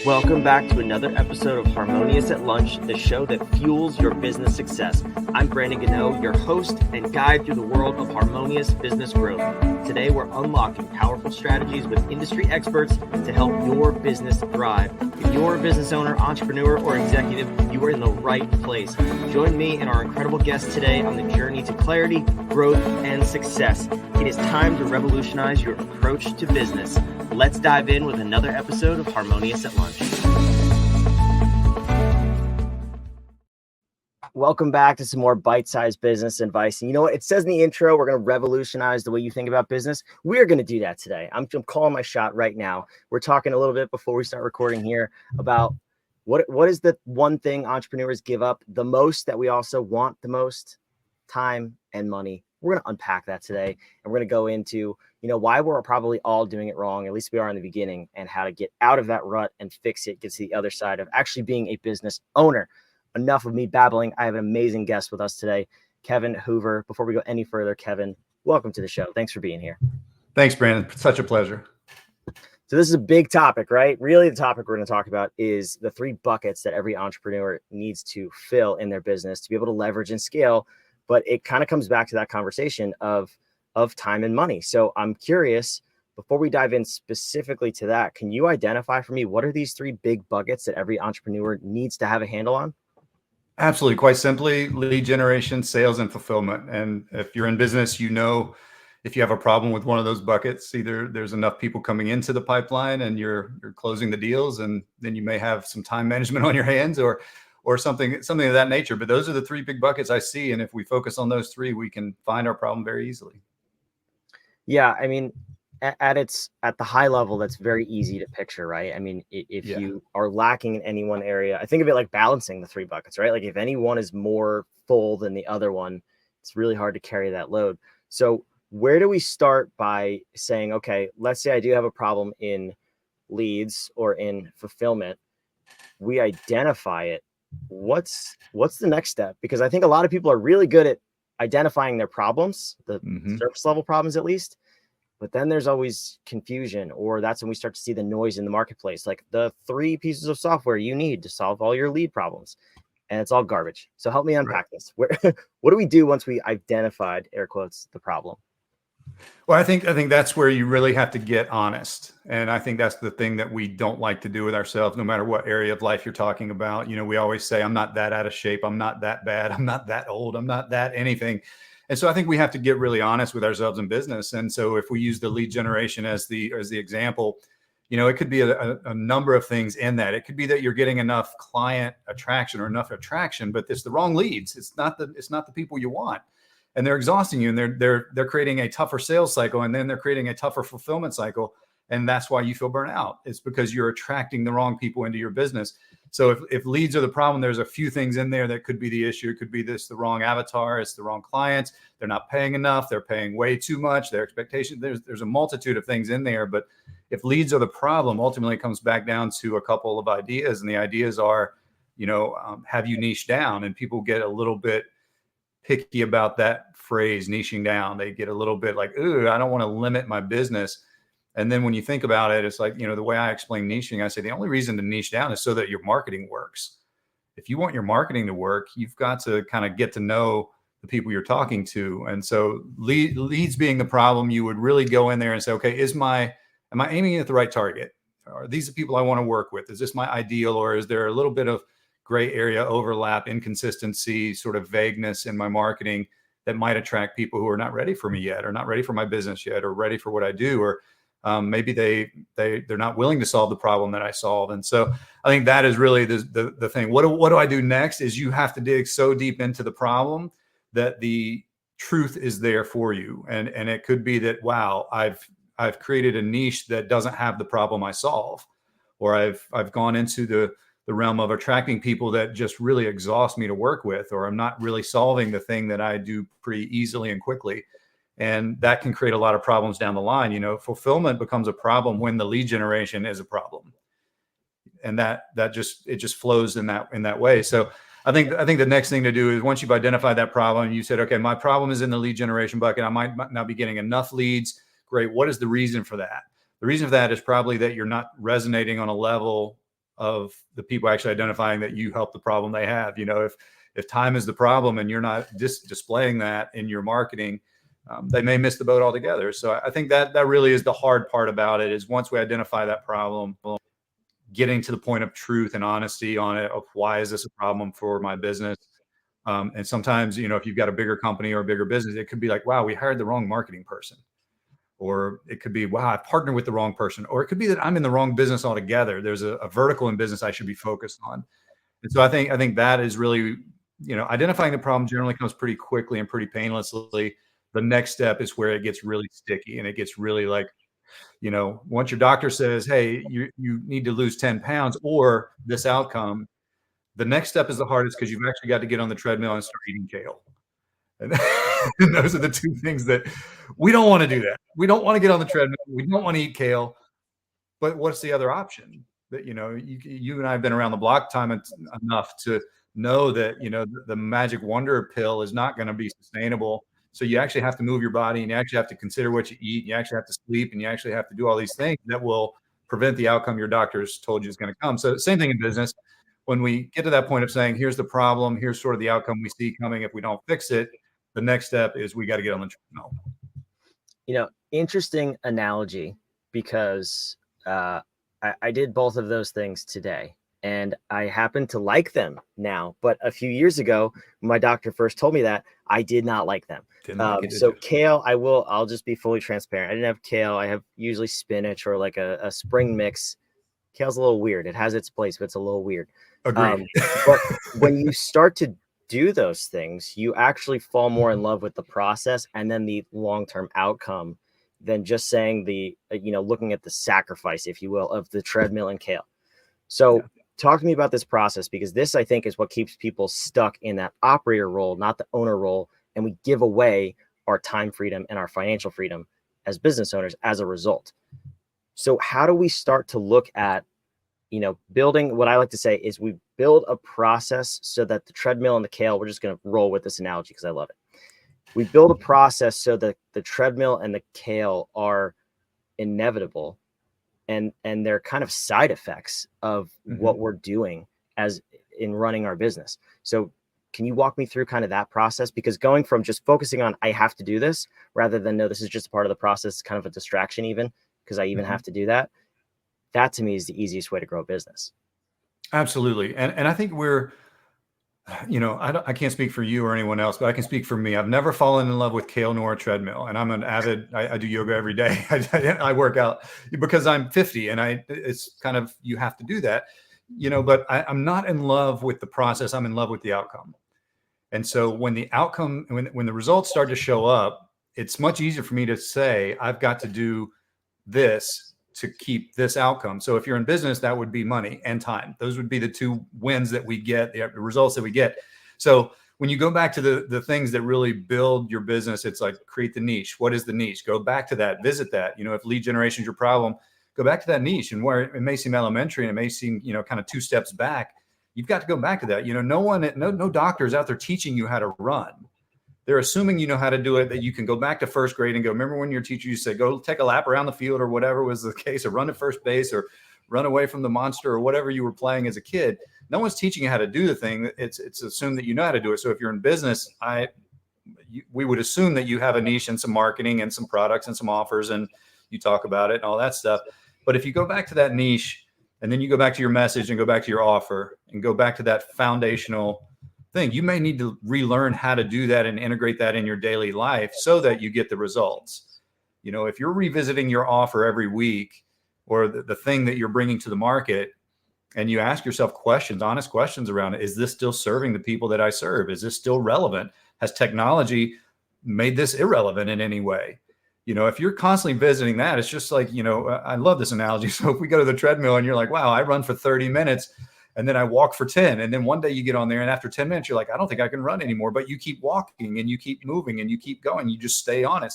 Welcome back to another episode of Harmonious at Lunch, the show that fuels your business success. I'm Brandon Gano, your host and guide through the world of harmonious business growth. Today, we're unlocking powerful strategies with industry experts to help your business thrive. If you're a business owner, entrepreneur, or executive, you are in the right place. Join me and our incredible guest today on the journey to clarity, growth, and success. It is time to revolutionize your approach to business. Let's dive in with another episode of Harmonious at Lunch. Welcome back to some more bite-sized business advice. And you know what? It says in the intro, we're going to revolutionize the way you think about business. We're going to do that today. I'm calling my shot right now. We're talking a little bit before we start recording here about what is the one thing entrepreneurs give up the most that we also want the most? Time and money. We're going to unpack that today, and we're going to go into, why we're probably all doing it wrong, at least we are in the beginning, and how to get out of that rut and fix it, get to the other side of actually being a business owner. Enough of me babbling. I have an amazing guest with us today, Kevin Hoover. Before we go any further, Kevin, welcome to the show. Thanks for being here. Thanks, Brandon. Such a pleasure. So this is a big topic, right? Really, the topic we're going to talk about is the three buckets that every entrepreneur needs to fill in their business to be able to leverage and scale. But it kind of comes back to that conversation of time and money. So I'm curious, before we dive in specifically to that, can you identify for me, what are these three big buckets that every entrepreneur needs to have a handle on? Absolutely. Quite simply, lead generation, sales, and fulfillment. And if you're in business, if you have a problem with one of those buckets, either there's enough people coming into the pipeline and you're closing the deals, and then you may have some time management on your hands or something of that nature. But those are the three big buckets I see. And if we focus on those three, we can find our problem very easily. Yeah. I mean, at the high level, that's very easy to picture, right? I mean, if you are lacking in any one area, I think of it like balancing the three buckets, right? Like if any one is more full than the other one, it's really hard to carry that load. So where do we start by saying, okay, let's say I do have a problem in leads or in fulfillment. We identify it. What's the next step? Because I think a lot of people are really good at identifying their problems, the surface level problems at least, but then there's always confusion, or that's when we start to see the noise in the marketplace, like the three pieces of software you need to solve all your lead problems, and it's all garbage. So help me unpack this. What do we do once we identified, air quotes, the problem? Well, I think that's where you really have to get honest. And I think that's the thing that we don't like to do with ourselves, no matter what area of life you're talking about. We always say, I'm not that out of shape. I'm not that bad. I'm not that old. I'm not that anything. And so I think we have to get really honest with ourselves in business. And so if we use the lead generation as the example, it could be a number of things in that. It could be that you're getting enough client attraction or enough attraction, but it's the wrong leads. It's not the people you want. And they're exhausting you, and they're creating a tougher sales cycle, and then they're creating a tougher fulfillment cycle. And that's why you feel burnt out. It's because you're attracting the wrong people into your business. So if leads are the problem, there's a few things in there that could be the issue. It could be the wrong avatar. It's the wrong clients. They're not paying enough. They're paying way too much. Their expectation. There's a multitude of things in there. But if leads are the problem, ultimately it comes back down to a couple of ideas. And the ideas are, have you niched down? And people get a little bit picky about that phrase, niching down. They get a little bit like, ooh, I don't want to limit my business. And then when you think about it, it's like, the way I explain niching, I say the only reason to niche down is so that your marketing works. If you want your marketing to work, you've got to kind of get to know the people you're talking to. And so leads being the problem, you would really go in there and say, okay, am I aiming at the right target? Are these the people I want to work with? Is this my ideal? Or is there a little bit of gray area overlap, inconsistency, sort of vagueness in my marketing that might attract people who are not ready for me yet, or not ready for my business yet, or ready for what I do, or maybe they're not willing to solve the problem that I solve. And so I think that is really the thing. What do I do next? Is you have to dig so deep into the problem that the truth is there for you. And it could be that, wow, I've created a niche that doesn't have the problem I solve, or I've gone into the realm of attracting people that just really exhaust me to work with, or I'm not really solving the thing that I do pretty easily and quickly. And that can create a lot of problems down the line. Fulfillment becomes a problem when the lead generation is a problem. And that just flows in that way. So I think the next thing to do is, once you've identified that problem, you said, okay, my problem is in the lead generation bucket. I might not be getting enough leads. Great. What is the reason for that? The reason for that is probably that you're not resonating on a level of the people actually identifying that you help the problem they have. If time is the problem and you're not displaying that in your marketing, they may miss the boat altogether. So I think that really is the hard part about it, is once we identify that problem, getting to the point of truth and honesty on it, of why is this a problem for my business? And sometimes, if you've got a bigger company or a bigger business, it could be like, wow, we hired the wrong marketing person. Or it could be, wow, I partnered with the wrong person. Or it could be that I'm in the wrong business altogether. There's a vertical in business I should be focused on. And so I think that is really, identifying the problem generally comes pretty quickly and pretty painlessly. The next step is where it gets really sticky, and it gets really like, once your doctor says, hey, you need to lose 10 pounds or this outcome, the next step is the hardest, because you've actually got to get on the treadmill and start eating kale. And those are the two things that we don't want to do. That we don't want to get on the treadmill. We don't want to eat kale. But what's the other option? That, you and I have been around the block time enough to know that, the magic wonder pill is not going to be sustainable. So you actually have to move your body, and you actually have to consider what you eat. You actually have to sleep, and you actually have to do all these things that will prevent the outcome your doctors told you is going to come. So same thing in business. When we get to that point of saying, here's the problem, here's sort of the outcome we see coming if we don't fix it, the next step is we got to get on the treadmill. Interesting analogy, because I did both of those things today, and I happen to like them now. But a few years ago, when my doctor first told me that, I did not like them. So kale, I'll just be fully transparent. I didn't have kale. I have usually spinach or like a spring mix. Kale's a little weird. It has its place, but it's a little weird. Agreed. But when you start to do those things, you actually fall more in love with the process and then the long-term outcome than just saying looking at the sacrifice, if you will, of the treadmill and kale. So talk to me about this process, because this, I think, is what keeps people stuck in that operator role, not the owner role. And we give away our time freedom and our financial freedom as business owners as a result. So how do we start to look at, building, what I like to say is we build a process so that the treadmill and the kale, we're just going to roll with this analogy because I love it. We build a process so that the treadmill and the kale are inevitable, and they're kind of side effects of what we're doing as in running our business. So can you walk me through kind of that process? Because going from just focusing on, I have to do this, rather than, no, this is just part of the process, kind of a distraction even, because I even have to do that. That to me is the easiest way to grow a business. Absolutely. And I think we're, I can't speak for you or anyone else, but I can speak for me. I've never fallen in love with kale nor a treadmill. And I'm an avid, I do yoga every day. I work out because I'm 50, and it's kind of, you have to do that, but I'm not in love with the process. I'm in love with the outcome. And so when the outcome, when the results start to show up, it's much easier for me to say, I've got to do this to keep this outcome. So if you're in business, that would be money and time. Those would be the two wins that we get, the results that we get. So when you go back to the things that really build your business, it's like, create the niche. What is the niche? Go back to that, visit that. If lead generation is your problem, go back to that niche. And where it may seem elementary and it may seem, kind of two steps back, you've got to go back to that. No doctor is out there teaching you how to run. They're assuming you know how to do it, that you can go back to first grade and go, remember when your teacher used to say, go take a lap around the field, or whatever was the case, or run to first base, or run away from the monster, or whatever you were playing as a kid. No one's teaching you how to do the thing. It's assumed that you know how to do it. So if you're in business, we would assume that you have a niche and some marketing and some products and some offers, and you talk about it and all that stuff. But if you go back to that niche, and then you go back to your message and go back to your offer and go back to that foundational thing, you may need to relearn how to do that and integrate that in your daily life so that you get the results. If you're revisiting your offer every week, or the thing that you're bringing to the market, and you ask yourself questions, honest questions around it, is this still serving the people that I serve? Is this still relevant? Has technology made this irrelevant in any way? If you're constantly visiting that, it's just like, I love this analogy. So if we go to the treadmill and you're like, wow, I run for 30 minutes and then I walk for 10. And then one day you get on there, and after 10 minutes, you're like, I don't think I can run anymore. But you keep walking and you keep moving and you keep going. You just stay on it.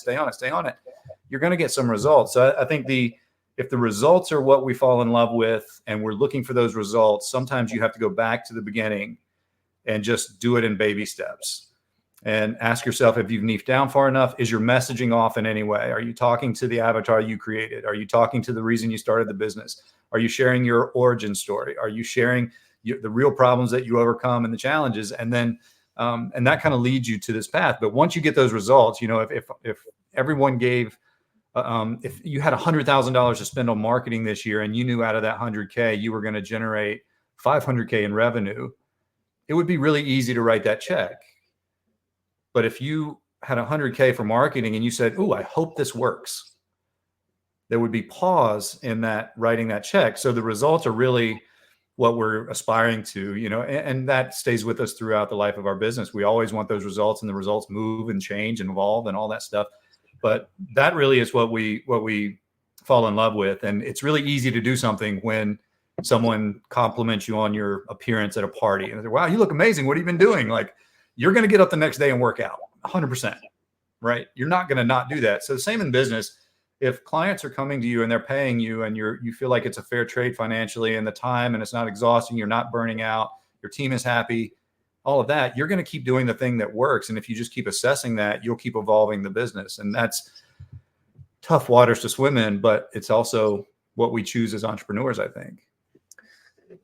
You're going to get some results. So I think if the results are what we fall in love with, and we're looking for those results, sometimes you have to go back to the beginning and just do it in baby steps. and ask yourself if you've niched down far enough. Is your messaging off in any way? Are you talking to the avatar you created? Are you talking to the reason you started the business? Are you sharing your origin story? Are you sharing the real problems that you overcome and the challenges? And then, and that kind of leads you to this path. But once you get those results, you know, if everyone gave, if you had $100,000 to spend on marketing this year and you knew out of that 100K, you were going to generate 500K in revenue, it would be really easy to write that check. But if you had 100K for marketing and you said, "Oh, I hope this works," there would be pause in that writing that check. So the results are really what we're aspiring to, you know, and that stays with us throughout the life of our business. We always want those results, and the results move and change and evolve and all that stuff. But that really is what we fall in love with. And it's really easy to do something when someone compliments you on your appearance at a party and they're, "Wow, you look amazing. What have you been doing?" Like, you're going to get up the next day and work out 100%, right? You're not going to not do that. So the same in business. If clients are coming to you and they're paying you and you feel like it's a fair trade financially and the time, and it's not exhausting, you're not burning out, your team is happy, all of that, you're going to keep doing the thing that works. And if you just keep assessing that, you'll keep evolving the business. And that's tough waters to swim in, but it's also what we choose as entrepreneurs, I think.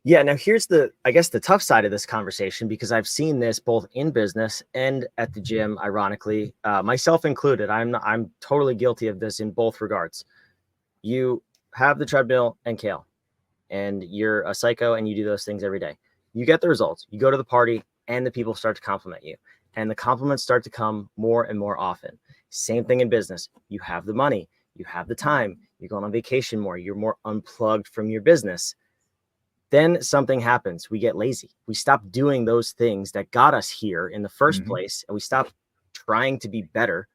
Yeah. Now here's I guess the tough side of this conversation, because I've seen this both in business and at the gym, ironically, myself included. I'm totally guilty of this in both regards. You have the treadmill and kale, and you're a psycho and you do those things every day. You get the results, you go to the party, and the people start to compliment you, and the compliments start to come more and more often. Same thing in business. You have the money, you have the time, you're going on vacation more, you're more unplugged from your business. Then something happens. We get lazy. We stop doing those things that got us here in the first place, and we stop trying to be better,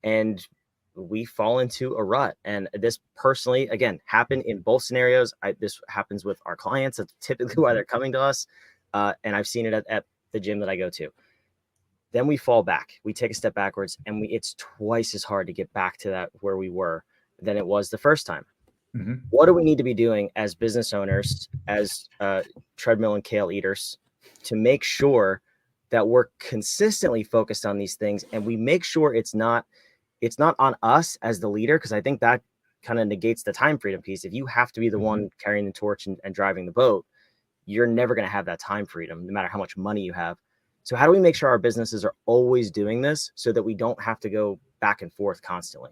and we fall into a rut. And this personally, again, happened in both scenarios. This happens with our clients. That's typically why they're coming to us. And I've seen it at the gym that I go to. Then we fall back. We take a step backwards, and it's twice as hard to get back to that where we were than it was the first time. What do we need to be doing as business owners, as treadmill and kale eaters, to make sure that we're consistently focused on these things, and we make sure it's not on us as the leader? Because I think that kind of negates the time freedom piece. If you have to be the one carrying the torch and driving the boat, you're never going to have that time freedom, no matter how much money you have. So how do we make sure our businesses are always doing this so that we don't have to go back and forth constantly?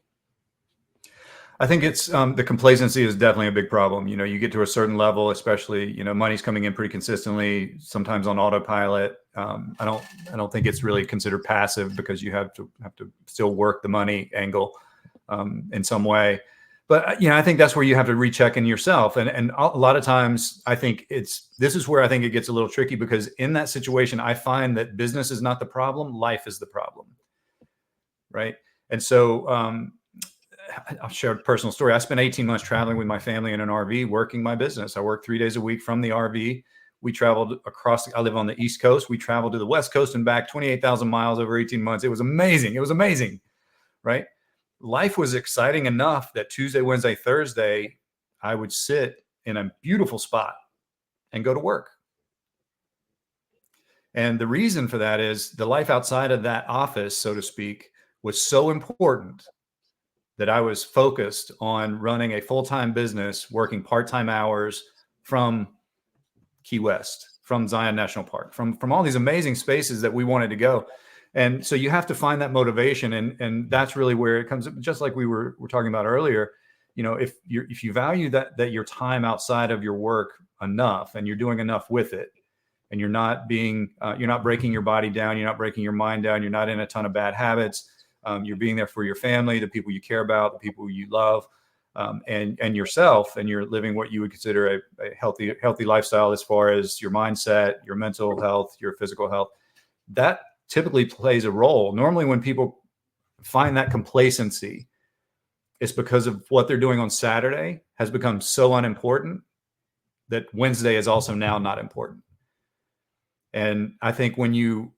I think it's the complacency is definitely a big problem. You know, you get to a certain level, especially, you know, money's coming in pretty consistently, sometimes on autopilot. I don't think it's really considered passive, because you have to still work the money angle in some way. But, you know, I think that's where you have to recheck in yourself. And a lot of times I think this is where I think it gets a little tricky, because in that situation, I find that business is not the problem. Life is the problem. Right. And so, I'll share a personal story. I spent 18 months traveling with my family in an RV, working my business. I worked 3 days a week from the RV. We traveled across, I live on the East Coast. We traveled to the West Coast and back 28,000 miles over 18 months. It was amazing. It was amazing. Right. Life was exciting enough that Tuesday, Wednesday, Thursday, I would sit in a beautiful spot and go to work. And the reason for that is the life outside of that office, so to speak, was so important that I was focused on running a full-time business, working part-time hours from Key West, from Zion National Park, from all these amazing spaces that we wanted to go. And so you have to find that motivation. And that's really where it comes, just like we were talking about earlier. You know, if you value that your time outside of your work enough, and you're doing enough with it, and you're not breaking your body down, you're not breaking your mind down, you're not in a ton of bad habits, you're being there for your family, the people you care about, the people you love, and yourself, and you're living what you would consider a healthy lifestyle as far as your mindset, your mental health, your physical health. That typically plays a role. Normally when people find that complacency, it's because of what they're doing on Saturday has become so unimportant that Wednesday is also now not important. And I think when you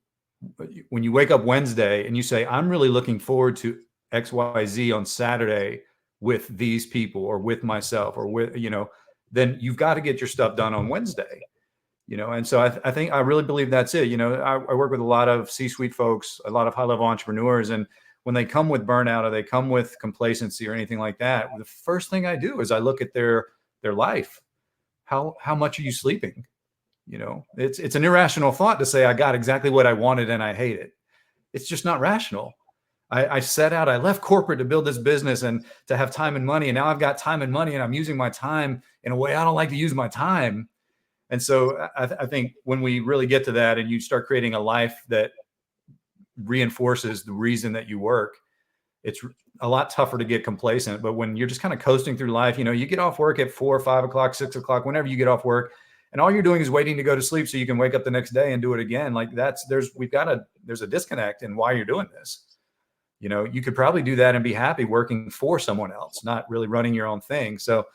wake up Wednesday and you say, I'm really looking forward to XYZ on Saturday with these people, or with myself, or with, you know, then you've got to get your stuff done on Wednesday. And so I think I really believe that's it. I work with a lot of C-suite folks, a lot of high-level entrepreneurs, and when they come with burnout or they come with complacency or anything like that, the first thing I do is I look at their life. How much are you sleeping? It's an irrational thought to say I got exactly what I wanted and I hate it. It's just not rational. I set out, I left corporate to build this business and to have time and money. And now I've got time and money and I'm using my time in a way I don't like to use my time. And so I think when we really get to that and you start creating a life that reinforces the reason that you work, it's a lot tougher to get complacent. But when you're just kind of coasting through life, you get off work at 4 or 5 o'clock, 6 o'clock, whenever you get off work, and all you're doing is waiting to go to sleep so you can wake up the next day and do it again. Like there's a disconnect in why you're doing this. You could probably do that and be happy working for someone else, not really running your own thing. So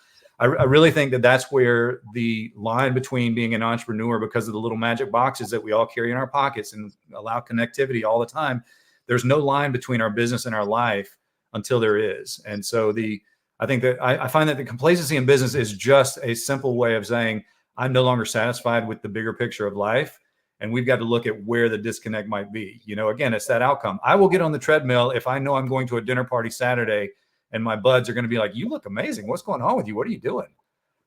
I really think that that's where the line between being an entrepreneur, because of the little magic boxes that we all carry in our pockets and allow connectivity all the time, there's no line between our business and our life until there is. And so I think that I find that the complacency in business is just a simple way of saying, I'm no longer satisfied with the bigger picture of life. And we've got to look at where the disconnect might be. Again, it's that outcome. I will get on the treadmill if I know I'm going to a dinner party Saturday and my buds are going to be like, you look amazing. What's going on with you? What are you doing?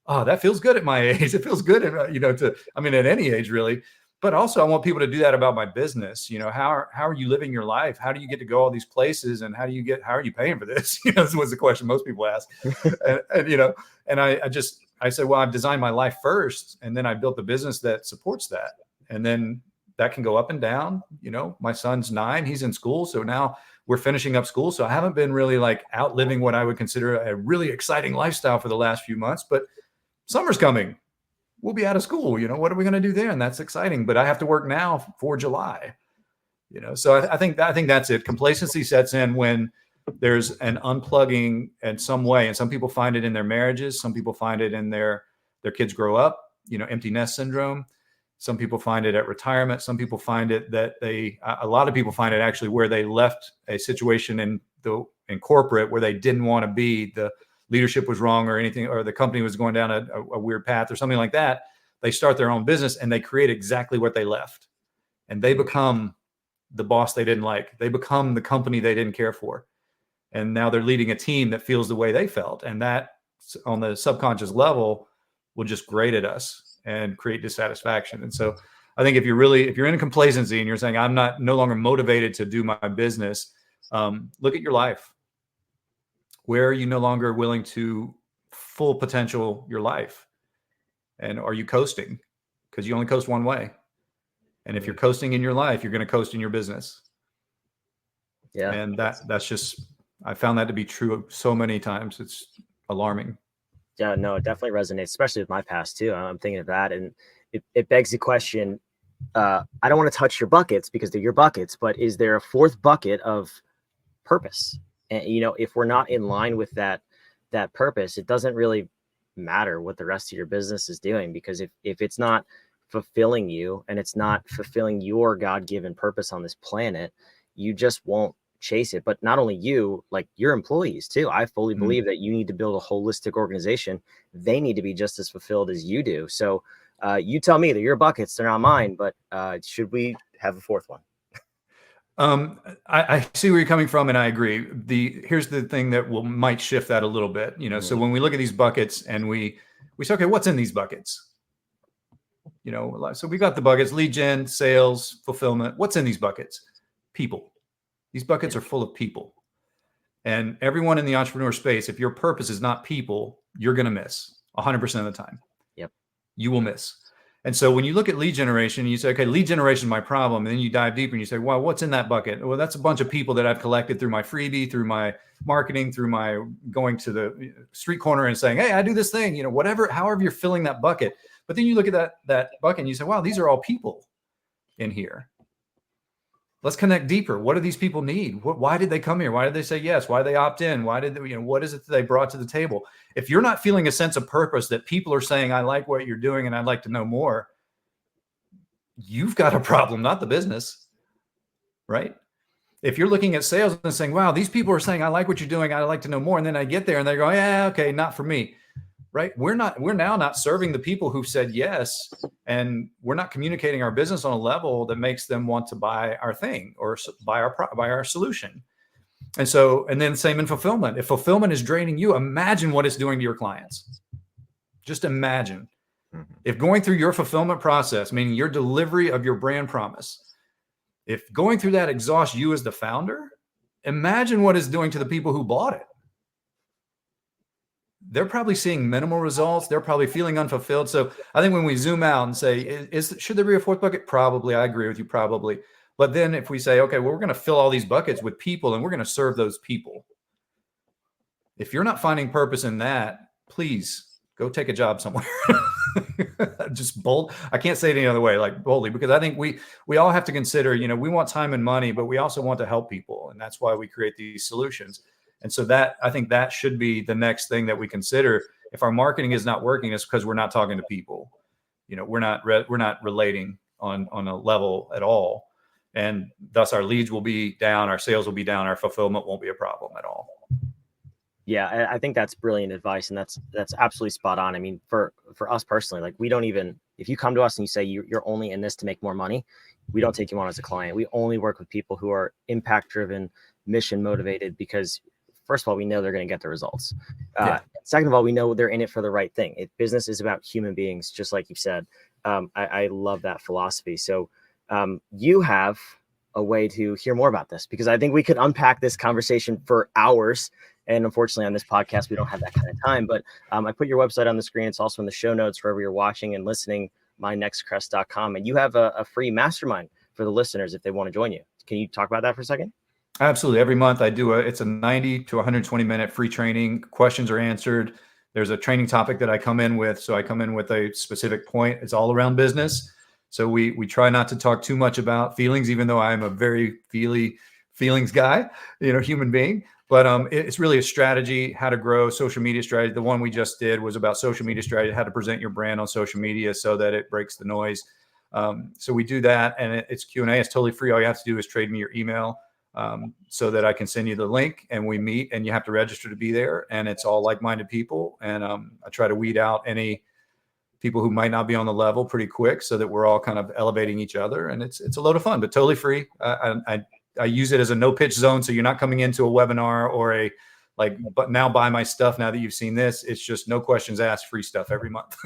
Oh, that feels good at my age. It feels good, at any age really. But also I want people to do that about my business. How are you living your life? How do you get to go all these places? And how are you paying for this? This was the question most people ask. and I said, well, I've designed my life first. And then I built the business that supports that. And then that can go up and down. My son's 9, he's in school. So now we're finishing up school. So I haven't been really like outliving what I would consider a really exciting lifestyle for the last few months, but summer's coming. We'll be out of school. What are we going to do there? And that's exciting, but I have to work now for July, so I think that's it. Complacency sets in when there's an unplugging in some way. And some people find it in their marriages. Some people find it in their kids grow up, empty nest syndrome. Some people find it at retirement. Some people find it that a lot of people find it actually where they left a situation in corporate where they didn't want to be. The leadership was wrong or anything, or the company was going down a weird path or something like that. They start their own business and they create exactly what they left. And they become the boss they didn't like. They become the company they didn't care for. And now they're leading a team that feels the way they felt. And that on the subconscious level will just grate at us and create dissatisfaction. And so I think if you're in complacency and you're saying, I'm no longer motivated to do my business, look at your life. Where are you no longer willing to full potential your life? And are you coasting? Because you only coast one way. And if you're coasting in your life, you're going to coast in your business. Yeah. And that's just, I found that to be true so many times. It's alarming. Yeah, no, it definitely resonates, especially with my past too. I'm thinking of that. And it begs the question, I don't want to touch your buckets because they're your buckets, but is there a fourth bucket of purpose? And, if we're not in line with that purpose, it doesn't really matter what the rest of your business is doing, because if it's not fulfilling you and it's not fulfilling your God-given purpose on this planet, you just won't chase it. But not only you, like your employees too. I fully believe that you need to build a holistic organization. They need to be just as fulfilled as you do. So you tell me, they're your buckets, they're not mine, but should we have a fourth one? I see where you're coming from, and I agree. Here's the thing that might shift that a little bit. So when we look at these buckets and we say, okay, what's in these buckets? So we got the buckets: lead gen, sales, fulfillment. What's in these buckets? People. These buckets are full of people. And everyone in the entrepreneur space, if your purpose is not people, you're going to miss 100% of the time. Yep. You will miss. And so when you look at lead generation, you say, okay, lead generation is my problem. And then you dive deeper and you say, well, what's in that bucket? Well, that's a bunch of people that I've collected through my freebie, through my marketing, through my going to the street corner and saying, hey, I do this thing, whatever, however you're filling that bucket. But then you look at that bucket and you say, wow, these are all people in here. Let's connect deeper. What do these people need? Why did they come here? Why did they say yes? Why did they opt in? Why did they, what is it that they brought to the table? If you're not feeling a sense of purpose that people are saying, I like what you're doing and I'd like to know more, you've got a problem, not the business, right? If you're looking at sales and saying, wow, these people are saying, I like what you're doing, I'd like to know more. And then I get there and they go, yeah, okay, not for me. right? We're now not serving the people who've said yes, and we're not communicating our business on a level that makes them want to buy our thing or buy our solution. And then same in fulfillment. If fulfillment is draining you, imagine what it's doing to your clients. Just imagine. If going through your fulfillment process, meaning your delivery of your brand promise, if going through that exhausts you as the founder, imagine what it's doing to the people who bought it. They're probably seeing minimal results. They're probably feeling unfulfilled. So I think when we zoom out and say, should there be a fourth bucket? Probably. I agree with you, probably. But then if we say, okay, well, we're going to fill all these buckets with people and we're going to serve those people. If you're not finding purpose in that, please go take a job somewhere. Just bold. I can't say it any other way, like boldly, because I think we all have to consider, we want time and money, but we also want to help people. And that's why we create these solutions. And so I think that should be the next thing that we consider. If our marketing is not working, it's because we're not talking to people. We're not relating on a level at all. And thus our leads will be down, our sales will be down, our fulfillment won't be a problem at all. Yeah, I think that's brilliant advice. And that's absolutely spot on. I mean, for us personally, like we don't even, if you come to us and you say you're only in this to make more money, we don't take you on as a client. We only work with people who are impact driven, mission motivated, because first of all, we know they're going to get the results. Second of all, we know they're in it for the right thing. Business is about human beings, just like you said. I love that philosophy. So you have a way to hear more about this, because I think we could unpack this conversation for hours. And unfortunately on this podcast, we don't have that kind of time, but I put your website on the screen. It's also in the show notes wherever you're watching and listening, mynextcrest.com. And you have a free mastermind for the listeners if they want to join you. Can you talk about that for a second? Absolutely. Every month I do it's a 90 to 120 minute free training. Questions are answered. There's a training topic that I come in with. So I come in with a specific point. It's all around business. So we try not to talk too much about feelings, even though I'm a very feelings guy, human being. But it's really a strategy, how to grow, social media strategy. The one we just did was about social media strategy, how to present your brand on social media so that it breaks the noise. So we do that, and it's Q&A. It's totally free. All you have to do is trade me your email so that I can send you the link, and we meet, and you have to register to be there. And it's all like-minded people. And I try to weed out any people who might not be on the level pretty quick so that we're all kind of elevating each other. And it's a load of fun, but totally free. I use it as a no pitch zone. So you're not coming into a webinar or but now buy my stuff now that you've seen this. It's just no questions asked, free stuff every month.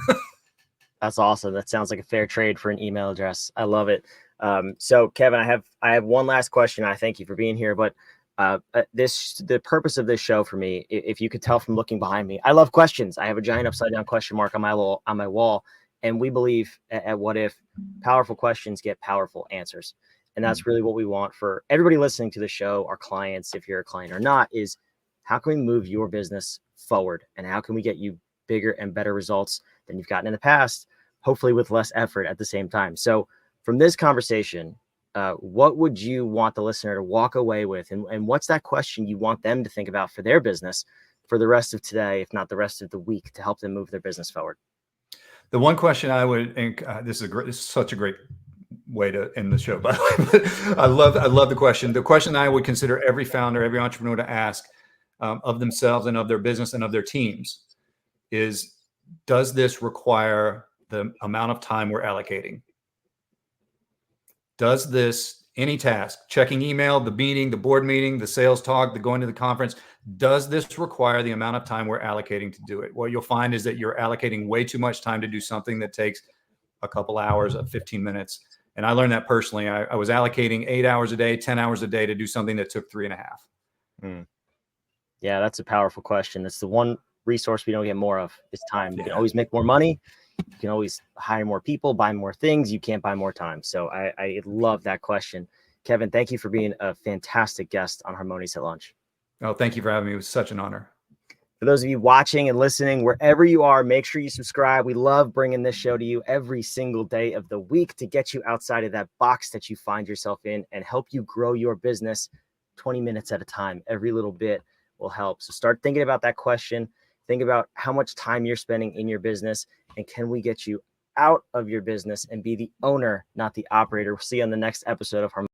That's awesome. That sounds like a fair trade for an email address. I love it. So Kevin, I have one last question. I thank you for being here, but the purpose of this show for me, if you could tell from looking behind me, I love questions. I have a giant upside down question mark on my wall. And we believe at What If, powerful questions get powerful answers. And that's really what we want for everybody listening to the show, our clients, if you're a client or not, is how can we move your business forward? And how can we get you bigger and better results than you've gotten in the past, hopefully with less effort at the same time. So from this conversation, what would you want the listener to walk away with? And what's that question you want them to think about for their business for the rest of today, if not the rest of the week, to help them move their business forward? The one question I would, this is such a great way to end the show, by the way. I love the question. The question I would consider every founder, every entrepreneur to ask of themselves and of their business and of their teams is, does this require the amount of time we're allocating? Does this, any task, checking email, the meeting, the board meeting, the sales talk, the going to the conference, does this require the amount of time we're allocating to do it? What you'll find is that you're allocating way too much time to do something that takes a couple hours of 15 minutes. And I learned that personally. I was allocating 8 hours a day, 10 hours a day to do something that took 3.5. Yeah, that's a powerful question. That's the one resource we don't get more of is time. You can always make more money. You can always hire more people, buy more things. You can't buy more time. So I love that question. Kevin, thank you for being a fantastic guest on Harmonious at Lunch. Oh, thank you for having me. It was such an honor. For those of you watching and listening, wherever you are, make sure you subscribe. We love bringing this show to you every single day of the week to get you outside of that box that you find yourself in and help you grow your business 20 minutes at a time. Every little bit will help. So start thinking about that question. Think about how much time you're spending in your business, and can we get you out of your business and be the owner, not the operator. We'll see you on the next episode of Harmonious.